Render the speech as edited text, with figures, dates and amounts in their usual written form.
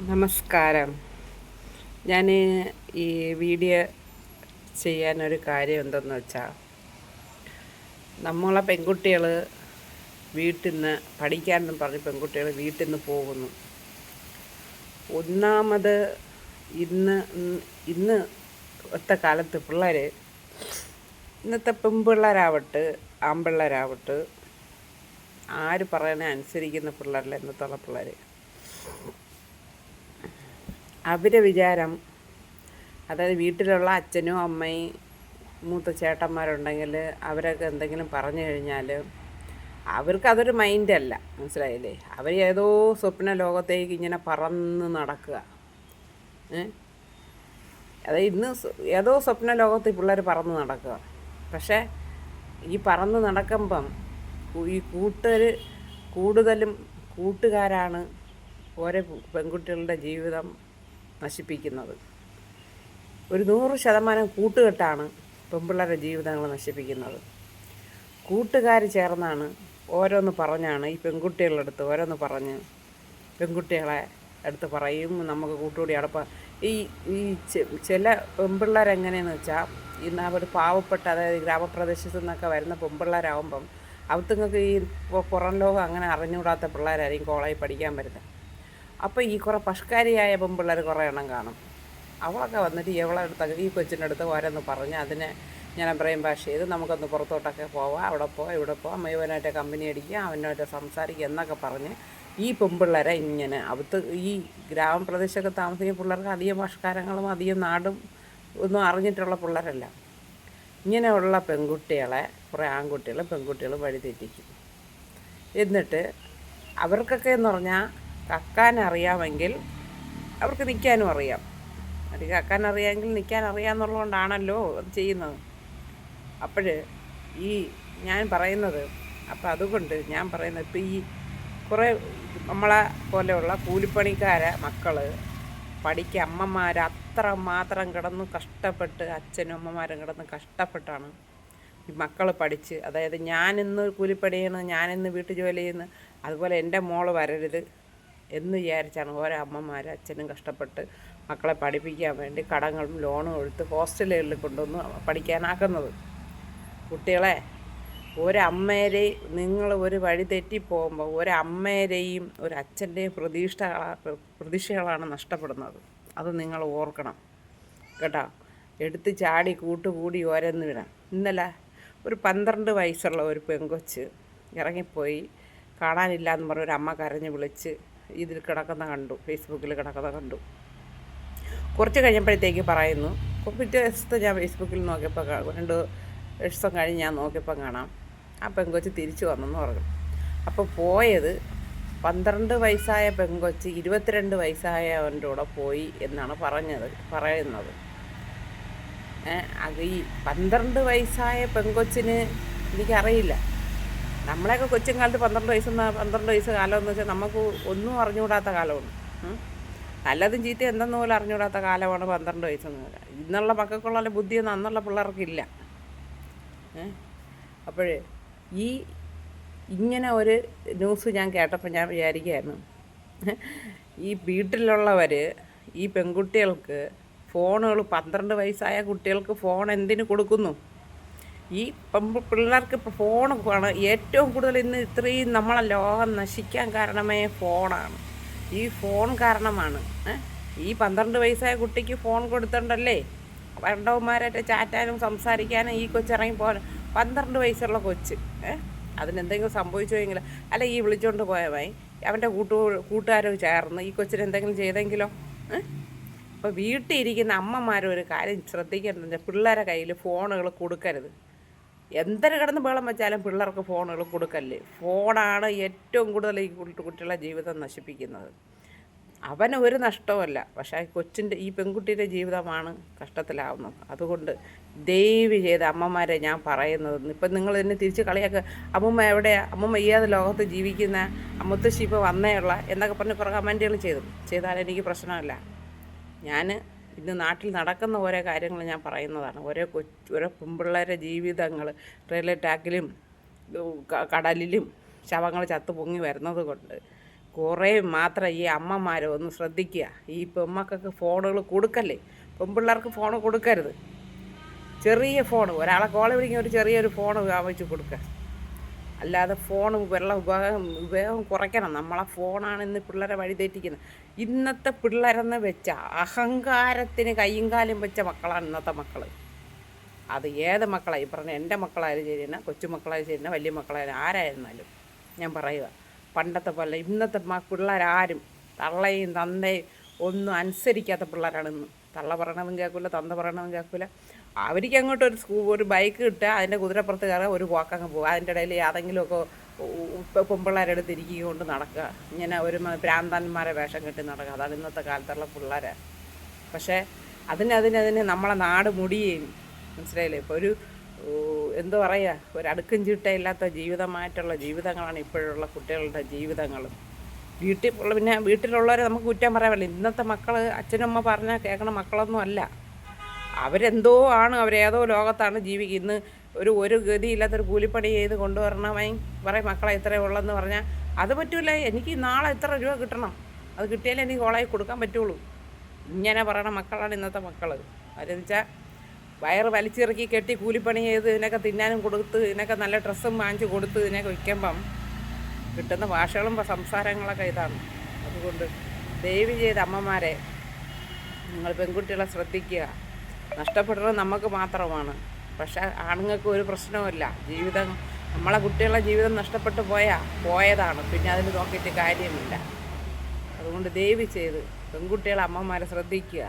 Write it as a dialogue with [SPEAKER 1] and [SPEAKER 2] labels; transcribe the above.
[SPEAKER 1] നമസ്കാരം. ഞാൻ ഈ വീഡിയോ ചെയ്യാനൊരു കാര്യം എന്തെന്ന് വെച്ചാൽ, നമ്മളെ പെൺകുട്ടികൾ വീട്ടിൽ നിന്ന് പഠിക്കാനെന്നും പറഞ്ഞ് പെൺകുട്ടികൾ വീട്ടിൽ നിന്ന് പോകുന്നു. ഒന്നാമത് ഇന്ന് ഇന്നത്തെ കാലത്ത് ഇന്നത്തെ പെൺപിള്ളേരാവട്ടെ ആൺപിള്ളേരാവട്ടെ ആര് പറയണേ അനുസരിക്കുന്ന പിള്ളേരല്ല ഇന്നത്തുള്ള പിള്ളേർ. അവരെ വിചാരം, അതായത് വീട്ടിലുള്ള അച്ഛനും അമ്മയും മൂത്ത ചേട്ടന്മാരുണ്ടെങ്കിൽ അവരൊക്കെ എന്തെങ്കിലും പറഞ്ഞു കഴിഞ്ഞാൽ അവർക്കതൊരു മൈൻഡല്ല, മനസ്സിലായില്ലേ? അവർ ഏതോ സ്വപ്ന ലോകത്തേക്ക് ഇങ്ങനെ പറന്ന് നടക്കുക. അതായത് ഇന്ന് ഏതോ സ്വപ്ന ലോകത്ത് പിള്ളേർ പറന്ന് നടക്കുക. പക്ഷേ ഈ പറന്ന് നടക്കുമ്പം ഈ കൂടുതലും കൂട്ടുകാരാണ് ഓരോ പെൺകുട്ടികളുടെ ജീവിതം നശിപ്പിക്കുന്നത്. ഒരു 100% കൂട്ടുകെട്ടാണ് പെൺപിള്ളേരുടെ ജീവിതങ്ങൾ നശിപ്പിക്കുന്നത്. കൂട്ടുകാർ ചേർന്നാണ് ഓരോന്ന് പറഞ്ഞാണ് ഈ പെൺകുട്ടികളുടെ അടുത്ത് ഓരോന്ന് പറഞ്ഞ് പെൺകുട്ടികളെ അടുത്ത് പറയും, നമുക്ക് കൂട്ടുകൂടി അടപ്പം. ഈ ഈ ചില പെൺപിള്ളേരെങ്ങനെയെന്ന് വെച്ചാൽ, ഇന്ന് അവർ പാവപ്പെട്ട, അതായത് ഗ്രാമപ്രദേശത്തു നിന്നൊക്കെ വരുന്ന പെൺപിള്ളേരാകുമ്പം അവർക്ക് ഈ പുറം ലോകം അങ്ങനെ അറിഞ്ഞുകൂടാത്ത പിള്ളേരായിരിക്കും കോളേജിൽ പഠിക്കാൻ വരുന്നത്. അപ്പോൾ ഈ കുറേ പഷ്കാരിയായ പെൺപിള്ളേർ കുറേ എണ്ണം കാണും. അവളൊക്കെ വന്നിട്ട് ഈ കൊച്ചിൻ്റെ അടുത്ത് ഓരോന്ന് പറഞ്ഞ് അതിനെ ഞാൻ പറയും ഭാഷ ചെയ്ത് നമുക്കൊന്ന് പുറത്തോട്ടൊക്കെ പോവാം, അവിടെ പോവാം, ഇവിടെ പോവാം, ഇവനായിട്ട് കമ്പനി അടിക്കുക, അവനായിട്ട് സംസാരിക്കുക എന്നൊക്കെ പറഞ്ഞ് ഈ പെൺപിള്ളേരെ ഇങ്ങനെ ഈ ഗ്രാമപ്രദേശമൊക്കെ താമസിക്കുന്ന പിള്ളേർക്ക് അധികം ഭാഷകാരങ്ങളും അധികം നാടും ഒന്നും അറിഞ്ഞിട്ടുള്ള പിള്ളേരല്ല. ഇങ്ങനെയുള്ള പെൺകുട്ടികളെ കുറേ പെൺകുട്ടികൾ വഴിതെറ്റിക്കും. എന്നിട്ട് അവർക്കൊക്കെ എന്ന് പറഞ്ഞാൽ കക്കാനറിയാമെങ്കിൽ അവർക്ക് നിൽക്കാനും അറിയാം. അത് കക്കാനറിയാമെങ്കിൽ നിൽക്കാൻ അറിയാമെന്നുള്ളതുകൊണ്ടാണല്ലോ അത് ചെയ്യുന്നത്. അപ്പോൾ ഈ ഞാൻ പറയുന്നത്, അതുകൊണ്ട് ഞാൻ പറയുന്നത്, ഇപ്പോൾ ഈ കുറേ നമ്മളെ പോലെയുള്ള കൂലിപ്പണിക്കാരെ മക്കൾ അമ്മമാർ അത്ര മാത്രം കിടന്ന് കഷ്ടപ്പെട്ട്, അച്ഛനും അമ്മമാരും കിടന്ന് കഷ്ടപ്പെട്ടാണ് ഈ മക്കൾ പഠിച്ച്, അതായത് ഞാനിന്ന് കൂലിപ്പണി ചെയ്യുന്നു, ഞാനിന്ന് വീട്ടു ജോലി ചെയ്യുന്നു, അതുപോലെ എൻ്റെ മോള് വരരുത് എന്ന് വിചാരിച്ചാണ് ഓരോ അമ്മമാർ അച്ഛനും കഷ്ടപ്പെട്ട് മക്കളെ പഠിപ്പിക്കാൻ വേണ്ടി കടങ്ങളും ലോണും എടുത്ത് ഹോസ്റ്റലുകളിൽ കൊണ്ടുവന്ന് പഠിക്കാനാക്കുന്നത്. കുട്ടികളെ, നിങ്ങൾ ഒരു വഴി തെറ്റിപ്പോകുമ്പോൾ ഒരമ്മേരെയും ഒരച്ഛൻ്റെയും പ്രതീക്ഷകളാണ് നഷ്ടപ്പെടുന്നത്. അത് നിങ്ങൾ ഓർക്കണം കേട്ടോ. എടുത്ത് ചാടി കൂട്ടുകൂടി ഓരോന്ന് വിടാം. ഇന്നലെ ഒരു 12 വയസ്സുള്ള ഒരു പെങ്കൊച്ച് ഇറങ്ങിപ്പോയി, കാണാനില്ല എന്ന് പറഞ്ഞ ഒരു അമ്മ കരഞ്ഞ് വിളിച്ച് ഇതിൽ ഫേസ്ബുക്കിൽ കിടക്കുന്ന കണ്ടു. കുറച്ച് കഴിഞ്ഞപ്പോഴത്തേക്ക് പറയുന്നു, പിറ്റേ ദിവസത്തെ ഞാൻ ഫേസ്ബുക്കിൽ നോക്കിയപ്പോൾ 2 ദിവസം കഴിഞ്ഞ് ഞാൻ നോക്കിയപ്പോൾ കാണാം ആ പെങ്കൊച്ച് തിരിച്ചു വന്നെന്ന് പറഞ്ഞു. അപ്പോൾ പോയത് 12 വയസ്സായ പെങ്കൊച്ച് 22 വയസ്സായവൻ്റെ കൂടെ പോയി എന്നാണ് പറയുന്നത്. അത് ഈ 12 വയസ്സായ പെങ്കൊച്ചിന് എനിക്കറിയില്ല. നമ്മളെയൊക്കെ കൊച്ചും കാലത്ത് 12 വയസ്സ് കാലമെന്ന് വെച്ചാൽ നമുക്ക് ഒന്നും അറിഞ്ഞുകൂടാത്ത കാലമാണ്. നല്ലതും ചീത്ത എന്തെന്ന് പോലും അറിഞ്ഞുകൂടാത്ത കാലമാണ് 12 വയസ്സെന്ന് പറയാം. ഇന്നുള്ള മക്കൾക്കുള്ള ബുദ്ധിയൊന്നും അന്നുള്ള പിള്ളേർക്കില്ല. അപ്പോൾ ഇങ്ങനെ ഒരു ന്യൂസ് ഞാൻ കേട്ടപ്പോൾ ഞാൻ വിചാരിക്കുകയായിരുന്നു, ഈ വീട്ടിലുള്ളവർ ഈ പെൺകുട്ടികൾക്ക് ഫോണുകൾ, 12 വയസ്സായ കുട്ടികൾക്ക് ഫോൺ എന്തിനു കൊടുക്കുന്നു? ഈ പിള്ളേർക്ക് ഇപ്പോൾ ഫോണാണ് ഏറ്റവും കൂടുതൽ. ഇന്ന് ഇത്രയും നമ്മളെ ലോകം നശിക്കാൻ കാരണമേ ഫോണാണ്. ഈ ഫോൺ കാരണമാണ്. ഈ 12 വയസ്സായ കുട്ടിക്ക് ഫോൺ കൊടുത്തിട്ടുണ്ടല്ലേ വേണ്ടവന്മാരായിട്ട് ചാറ്റാനും സംസാരിക്കാനും ഈ കൊച്ചിറങ്ങി പോകാൻ. 12 വയസ്സുള്ള കൊച്ച് അതിനെന്തെങ്കിലും സംഭവിച്ചുവെങ്കിൽ, അല്ല ഈ വിളിച്ചുകൊണ്ട് പോയവൻ അവൻ്റെ കൂട്ടുകാരോ ചേർന്ന് ഈ കൊച്ചിന് എന്തെങ്കിലും ചെയ്തെങ്കിലോ? അപ്പോൾ വീട്ടിൽ ഇരിക്കുന്ന അമ്മമാരൊരു കാര്യം ശ്രദ്ധിക്കേണ്ടത്, പിള്ളേരെ കയ്യിൽ ഫോണുകൾ കൊടുക്കരുത്. എന്തൊരു കിടന്ന് ബഹളം വെച്ചാലും പിള്ളേർക്ക് ഫോണുകൾ കൊടുക്കല്ലേ. ഫോണാണ് ഏറ്റവും കൂടുതൽ ഈ കുട്ടികളുടെ ജീവിതം നശിപ്പിക്കുന്നത്. അവന് ഒരു നഷ്ടവുമല്ല, പക്ഷേ ഈ പെൺകുട്ടിയുടെ ജീവിതമാണ് കഷ്ടത്തിലാവുന്നത്. അതുകൊണ്ട് ദയവ് ചെയ്ത് അമ്മമാരെ ഞാൻ പറയുന്നത്, ഇപ്പം നിങ്ങൾ എന്നെ തിരിച്ച് കളിയാക്കുക, അമ്മൂമ്മ എവിടെയാണ്, അമ്മൂമ്മ ഏത് ലോകത്ത് ജീവിക്കുന്ന, മുത്തശ്ശി ഇപ്പോൾ വന്നേയുള്ള എന്നൊക്കെ പറഞ്ഞ് കുറേ കമൻറ്റുകൾ ചെയ്താൽ എനിക്ക് പ്രശ്നമല്ല. ഞാൻ ഇന്ന് നാട്ടിൽ നടക്കുന്ന ഓരോ കാര്യങ്ങൾ ഞാൻ പറയുന്നതാണ്. ഓരോ പെൺപിള്ളേരുടെ ജീവിതങ്ങൾ റെയിൽവേ ട്രാക്കിലും കടലിലും ശവങ്ങൾ ചത്തു പൊങ്ങി വരുന്നത് കൊണ്ട് കുറേ മാത്രം ഈ അമ്മമാരെ ഒന്ന് ശ്രദ്ധിക്കുക. ഈ പെമ്മക്കൾക്ക് ഫോണുകൾ കൊടുക്കല്ലേ, പെൺപിള്ളേർക്ക് ഫോൺ കൊടുക്കരുത്. ചെറിയ ഫോൺ, ഒരാളെ കോള് വിളിക്കുന്ന ഒരു ചെറിയൊരു ഫോൺ വാങ്ങിച്ച് കൊടുക്കുക. അല്ലാതെ ഫോൺ ഉപയോഗം കുറയ്ക്കണം. നമ്മളെ ഫോണാണ് ഇന്ന് പിള്ളേരെ വഴിതെറ്റിക്കുന്നത്. ഇന്നത്തെ പിള്ളേരെന്ന് വെച്ചാൽ അഹങ്കാരത്തിന് കയ്യും കാലും വെച്ച മക്കളാണ് ഇന്നത്തെ മക്കൾ. അത് ഏത് മക്കളായി പറഞ്ഞാൽ എൻ്റെ മക്കളായാലും ശരി തന്നെ, കൊച്ചുമക്കളായാലും ശരി തന്നെ, വലിയ മക്കളായാലും ആരായിരുന്നാലും ഞാൻ പറയുക, പണ്ടത്തെ പോലെ ഇന്നത്തെ പിള്ളേരാരും തള്ളയും തന്തയും ഒന്നും അനുസരിക്കാത്ത പിള്ളേരാണ് ഇന്ന്. തള്ള പറയണതും കേൾക്കില്ല, തന്ത പറയണതും കേൾക്കില്ല. അവർക്ക് അങ്ങോട്ട് ഒരു ബൈക്ക് കിട്ടുക, അതിൻ്റെ കുതിരപ്പുറത്ത് കയറുക, ഒരു പോക്കങ്ങ് പോകുക. അതിൻ്റെ ഇടയിൽ ഏതെങ്കിലുമൊക്കെ പെൺപിള്ളേരെടുത്ത് ഇരിക്കൊണ്ട് നടക്കുക. ഇങ്ങനെ ഒരു ഭ്രാന്തന്മാരെ വേഷം കെട്ടി നടക്കുക. അതാണ് ഇന്നത്തെ കാലത്തുള്ള പിള്ളേരെ. പക്ഷേ അതിന് നമ്മളെ നാട് മുടിയേയും, മനസ്സിലായില്ലേ? ഇപ്പോൾ എന്താ പറയുക, ഒരു അടുക്കും ചിട്ടയില്ലാത്ത ജീവിതമായിട്ടുള്ള ജീവിതങ്ങളാണ് ഇപ്പോഴുള്ള കുട്ടികളുടെ ജീവിതങ്ങൾ. പിന്നെ വീട്ടിലുള്ളവരെ നമുക്ക് കുറ്റം പറയാൻ പറ്റില്ല. ഇന്നത്തെ മക്കൾ അച്ഛനമ്മ പറഞ്ഞാൽ കേൾക്കണ മക്കളൊന്നും അല്ല. അവരെന്തോ ആണ്, അവരേതോ ലോകത്താണ് ജീവിക്കുന്നത്. ഒരു ഗതിയില്ലാത്തൊരു കൂലിപ്പണി ചെയ്ത് കൊണ്ടുവരണമായി പറയും മക്കളെ ഇത്രയേ ഉള്ളെന്ന് പറഞ്ഞാൽ അത് പറ്റൂല. എനിക്ക് നാളെ ഇത്ര രൂപ കിട്ടണം, അത് കിട്ടിയാലേ എനിക്ക് കോളേജിൽ കൊടുക്കാൻ പറ്റുള്ളൂ. ഇങ്ങനെ പറയണ മക്കളാണ് ഇന്നത്തെ മക്കൾ. അവരെന്ന് വെച്ചാൽ വയറ് വലിച്ചിറക്കി കെട്ടി കൂലിപ്പണി ചെയ്ത് ഇതിനൊക്കെ തിന്നാനും കൊടുത്ത്, ഇതിനൊക്കെ നല്ല ഡ്രസ്സും വാങ്ങിച്ച് കൊടുത്ത് ഇതിനൊക്കെ വയ്ക്കുമ്പം കിട്ടുന്ന ഭാഷകളും സംസാരങ്ങളൊക്കെ ഇതാണ്. അതുകൊണ്ട് ദയവ് ചെയ്ത് അമ്മമാരെ, നിങ്ങൾ പെൺകുട്ടികളെ ശ്രദ്ധിക്കുക. നഷ്ടപ്പെടുന്നത് നമുക്ക് മാത്രമാണ്. പക്ഷേ ആണുങ്ങൾക്ക് ഒരു പ്രശ്നവുമില്ല. നമ്മളെ കുട്ടികളുടെ ജീവിതം നഷ്ടപ്പെട്ടു പോയതാണ്. പിന്നെ അതിന് നോക്കിയിട്ട് കാര്യമില്ല. അതുകൊണ്ട് ദയവ് ചെയ്ത് പെൺകുട്ടികളെ അമ്മമാരെ ശ്രദ്ധിക്കുക.